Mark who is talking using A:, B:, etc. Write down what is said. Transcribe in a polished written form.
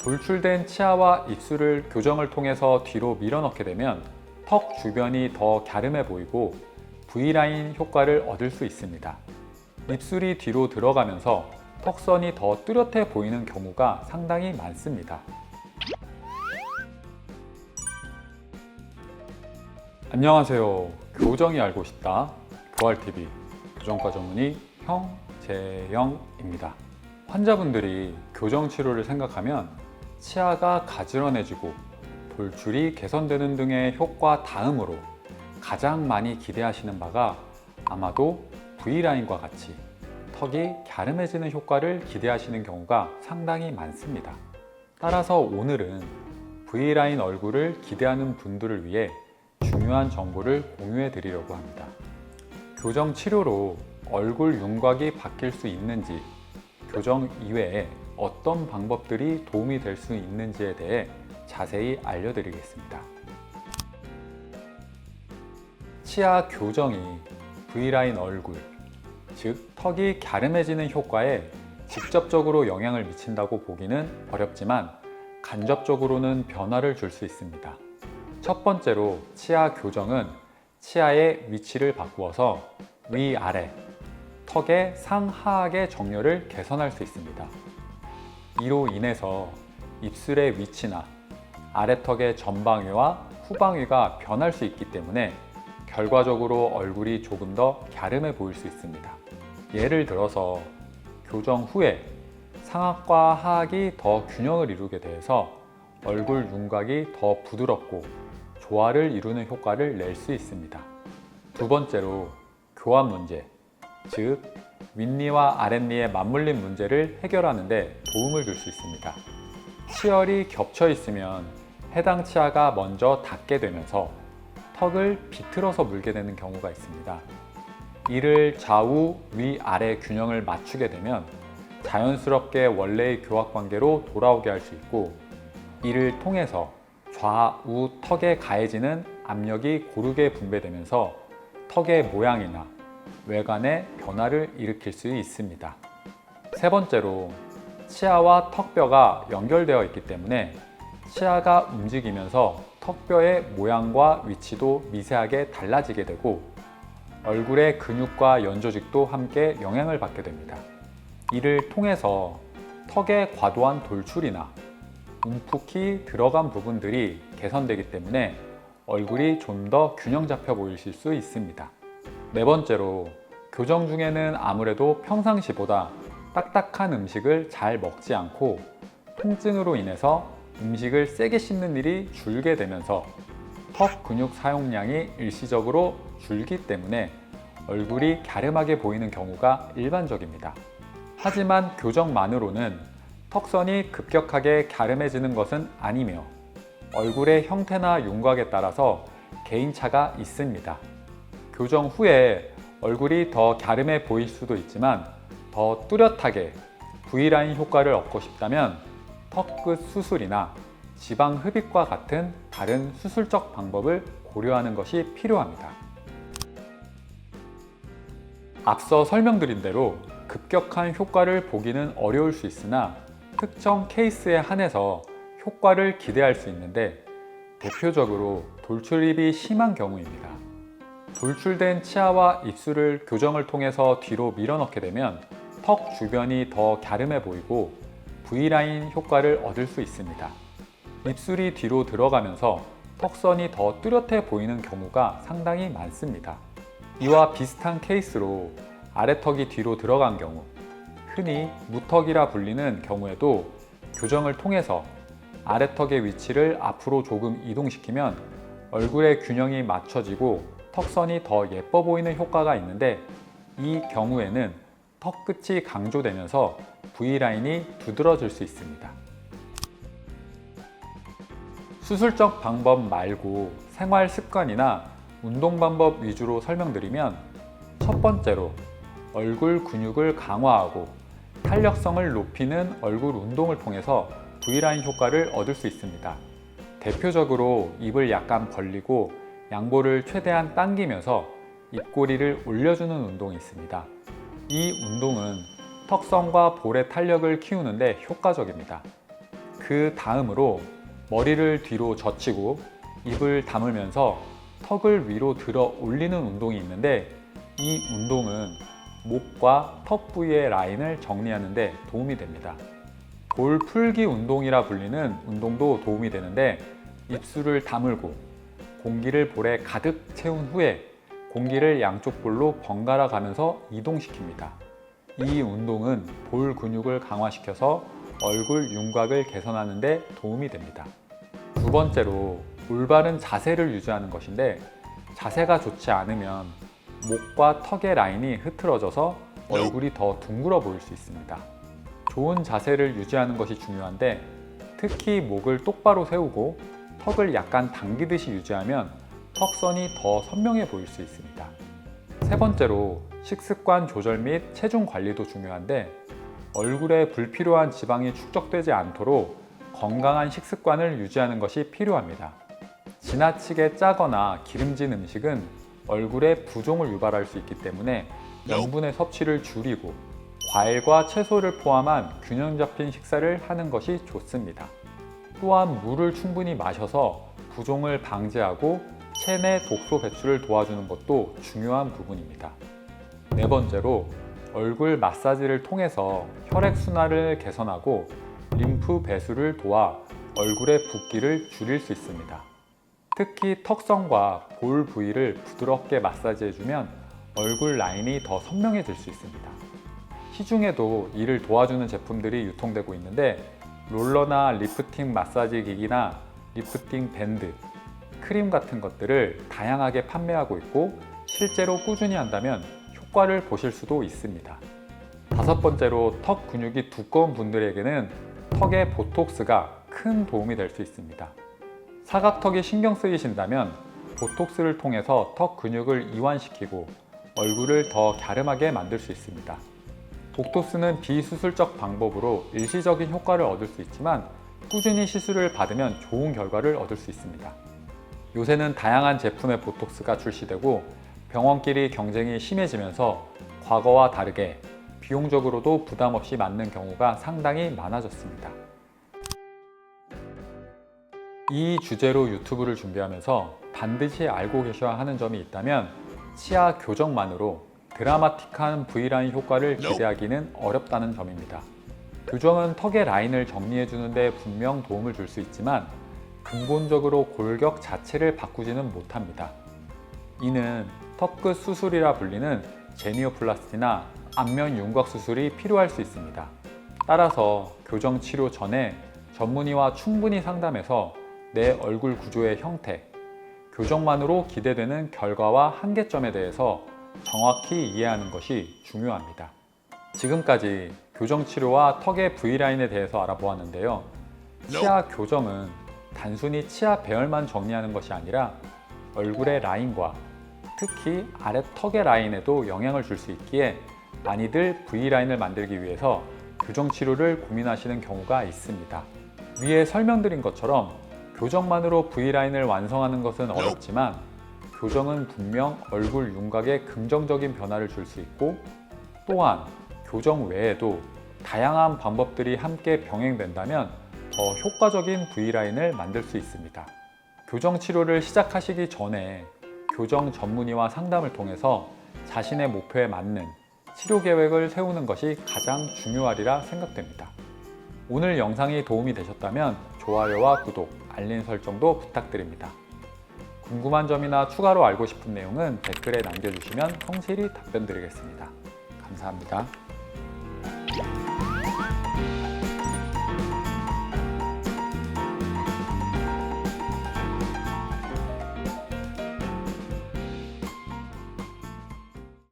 A: 돌출된 치아와 입술을 교정을 통해서 뒤로 밀어넣게 되면 턱 주변이 더 갸름해 보이고 V라인 효과를 얻을 수 있습니다. 입술이 뒤로 들어가면서 턱선이 더 뚜렷해 보이는 경우가 상당히 많습니다. 안녕하세요. 교정이 알고 싶다. 교활TV 교정과 전문의 형재영입니다. 환자분들이 교정 치료를 생각하면 치아가 가지런해지고 돌출이 개선되는 등의 효과 다음으로 가장 많이 기대하시는 바가 아마도 V라인과 같이 턱이 갸름해지는 효과를 기대하시는 경우가 상당히 많습니다. 따라서 오늘은 V라인 얼굴을 기대하는 분들을 위해 중요한 정보를 공유해 드리려고 합니다. 교정 치료로 얼굴 윤곽이 바뀔 수 있는지, 교정 이외에 어떤 방법들이 도움이 될 수 있는지에 대해 자세히 알려드리겠습니다. 치아 교정이 V라인 얼굴, 즉 턱이 갸름해지는 효과에 직접적으로 영향을 미친다고 보기는 어렵지만 간접적으로는 변화를 줄 수 있습니다. 첫 번째로 치아 교정은 치아의 위치를 바꾸어서 위아래, 턱의 상하악의 정렬을 개선할 수 있습니다. 이로 인해서 입술의 위치나 아래턱의 전방위와 후방위가 변할 수 있기 때문에 결과적으로 얼굴이 조금 더 갸름해 보일 수 있습니다. 예를 들어서 교정 후에 상악과 하악이 더 균형을 이루게 돼서 얼굴 윤곽이 더 부드럽고 조화를 이루는 효과를 낼 수 있습니다. 두 번째로 교합 문제, 즉 윗니와 아랫니의 맞물림 문제를 해결하는 데 도움을 줄 수 있습니다. 치열이 겹쳐 있으면 해당 치아가 먼저 닿게 되면서 턱을 비틀어서 물게 되는 경우가 있습니다. 이를 좌우, 위아래 균형을 맞추게 되면 자연스럽게 원래의 교합 관계로 돌아오게 할 수 있고, 이를 통해서 좌우 턱에 가해지는 압력이 고르게 분배되면서 턱의 모양이나 외관에 변화를 일으킬 수 있습니다. 세 번째로 치아와 턱뼈가 연결되어 있기 때문에 치아가 움직이면서 턱뼈의 모양과 위치도 미세하게 달라지게 되고 얼굴의 근육과 연조직도 함께 영향을 받게 됩니다. 이를 통해서 턱의 과도한 돌출이나 움푹이 들어간 부분들이 개선되기 때문에 얼굴이 좀 더 균형 잡혀 보이실 수 있습니다. 네 번째로 교정 중에는 아무래도 평상시보다 딱딱한 음식을 잘 먹지 않고 통증으로 인해서 음식을 세게 씹는 일이 줄게 되면서 턱 근육 사용량이 일시적으로 줄기 때문에 얼굴이 갸름하게 보이는 경우가 일반적입니다. 하지만 교정만으로는 턱선이 급격하게 갸름해지는 것은 아니며 얼굴의 형태나 윤곽에 따라서 개인차가 있습니다. 교정 후에 얼굴이 더 갸름해 보일 수도 있지만 더 뚜렷하게 V라인 효과를 얻고 싶다면 턱끝 수술이나 지방 흡입과 같은 다른 수술적 방법을 고려하는 것이 필요합니다. 앞서 설명드린 대로 급격한 효과를 보기는 어려울 수 있으나 특정 케이스에 한해서 효과를 기대할 수 있는데 대표적으로 돌출입이 심한 경우입니다. 돌출된 치아와 입술을 교정을 통해서 뒤로 밀어넣게 되면 턱 주변이 더 갸름해 보이고 V라인 효과를 얻을 수 있습니다. 입술이 뒤로 들어가면서 턱선이 더 뚜렷해 보이는 경우가 상당히 많습니다. 이와 비슷한 케이스로 아래턱이 뒤로 들어간 경우, 흔히 무턱이라 불리는 경우에도 교정을 통해서 아래턱의 위치를 앞으로 조금 이동시키면 얼굴의 균형이 맞춰지고 턱선이 더 예뻐 보이는 효과가 있는데, 이 경우에는 턱 끝이 강조되면서 V라인이 두드러질 수 있습니다. 수술적 방법 말고 생활 습관이나 운동 방법 위주로 설명드리면, 첫 번째로 얼굴 근육을 강화하고 탄력성을 높이는 얼굴 운동을 통해서 V라인 효과를 얻을 수 있습니다. 대표적으로 입을 약간 벌리고 양볼을 최대한 당기면서 입꼬리를 올려주는 운동이 있습니다. 이 운동은 턱선과 볼의 탄력을 키우는 데 효과적입니다. 그 다음으로 머리를 뒤로 젖히고 입을 다물면서 턱을 위로 들어 올리는 운동이 있는데, 이 운동은 목과 턱 부위의 라인을 정리하는 데 도움이 됩니다. 볼 풀기 운동이라 불리는 운동도 도움이 되는데, 입술을 다물고 공기를 볼에 가득 채운 후에 공기를 양쪽 볼로 번갈아 가면서 이동시킵니다. 이 운동은 볼 근육을 강화시켜서 얼굴 윤곽을 개선하는 데 도움이 됩니다. 두 번째로 올바른 자세를 유지하는 것인데, 자세가 좋지 않으면 목과 턱의 라인이 흐트러져서 얼굴이 더 둥글어 보일 수 있습니다. 좋은 자세를 유지하는 것이 중요한데, 특히 목을 똑바로 세우고 턱을 약간 당기듯이 유지하면 턱선이 더 선명해 보일 수 있습니다. 세 번째로 식습관 조절 및 체중 관리도 중요한데, 얼굴에 불필요한 지방이 축적되지 않도록 건강한 식습관을 유지하는 것이 필요합니다. 지나치게 짜거나 기름진 음식은 얼굴에 부종을 유발할 수 있기 때문에 염분의 섭취를 줄이고 과일과 채소를 포함한 균형 잡힌 식사를 하는 것이 좋습니다. 또한 물을 충분히 마셔서 부종을 방지하고 체내 독소 배출을 도와주는 것도 중요한 부분입니다. 네 번째로 얼굴 마사지를 통해서 혈액순환을 개선하고 림프 배수를 도와 얼굴의 붓기를 줄일 수 있습니다. 특히 턱선과 볼 부위를 부드럽게 마사지해주면 얼굴 라인이 더 선명해질 수 있습니다. 시중에도 이를 도와주는 제품들이 유통되고 있는데, 롤러나 리프팅 마사지 기기나 리프팅 밴드, 크림 같은 것들을 다양하게 판매하고 있고, 실제로 꾸준히 한다면 효과를 보실 수도 있습니다. 다섯 번째로 턱 근육이 두꺼운 분들에게는 턱의 보톡스가 큰 도움이 될 수 있습니다. 사각턱이 신경 쓰이신다면 보톡스를 통해서 턱 근육을 이완시키고 얼굴을 더 갸름하게 만들 수 있습니다. 보톡스는 비수술적 방법으로 일시적인 효과를 얻을 수 있지만, 꾸준히 시술을 받으면 좋은 결과를 얻을 수 있습니다. 요새는 다양한 제품의 보톡스가 출시되고 병원끼리 경쟁이 심해지면서 과거와 다르게 비용적으로도 부담 없이 맞는 경우가 상당히 많아졌습니다. 이 주제로 유튜브를 준비하면서 반드시 알고 계셔야 하는 점이 있다면, 치아 교정만으로 드라마틱한 V라인 효과를 기대하기는 어렵다는 점입니다. 교정은 턱의 라인을 정리해주는 데 분명 도움을 줄 수 있지만 근본적으로 골격 자체를 바꾸지는 못합니다. 이는 턱끝 수술이라 불리는 제니오플라스티나 안면 윤곽 수술이 필요할 수 있습니다. 따라서 교정 치료 전에 전문의와 충분히 상담해서 내 얼굴 구조의 형태, 교정만으로 기대되는 결과와 한계점에 대해서 정확히 이해하는 것이 중요합니다. 지금까지 교정 치료와 턱의 V라인에 대해서 알아보았는데요. 치아 교정은 단순히 치아 배열만 정리하는 것이 아니라 얼굴의 라인과 특히 아래 턱의 라인에도 영향을 줄 수 있기에 많이들 V라인을 만들기 위해서 교정 치료를 고민하시는 경우가 있습니다. 위에 설명드린 것처럼 교정만으로 V라인을 완성하는 것은 어렵지만, 교정은 분명 얼굴 윤곽에 긍정적인 변화를 줄 수 있고, 또한 교정 외에도 다양한 방법들이 함께 병행된다면 더 효과적인 V라인을 만들 수 있습니다. 교정 치료를 시작하시기 전에 교정 전문의와 상담을 통해서 자신의 목표에 맞는 치료 계획을 세우는 것이 가장 중요하리라 생각됩니다. 오늘 영상이 도움이 되셨다면 좋아요와 구독, 알림 설정도 부탁드립니다. 궁금한 점이나 추가로 알고 싶은 내용은 댓글에 남겨주시면 성실히 답변드리겠습니다. 감사합니다.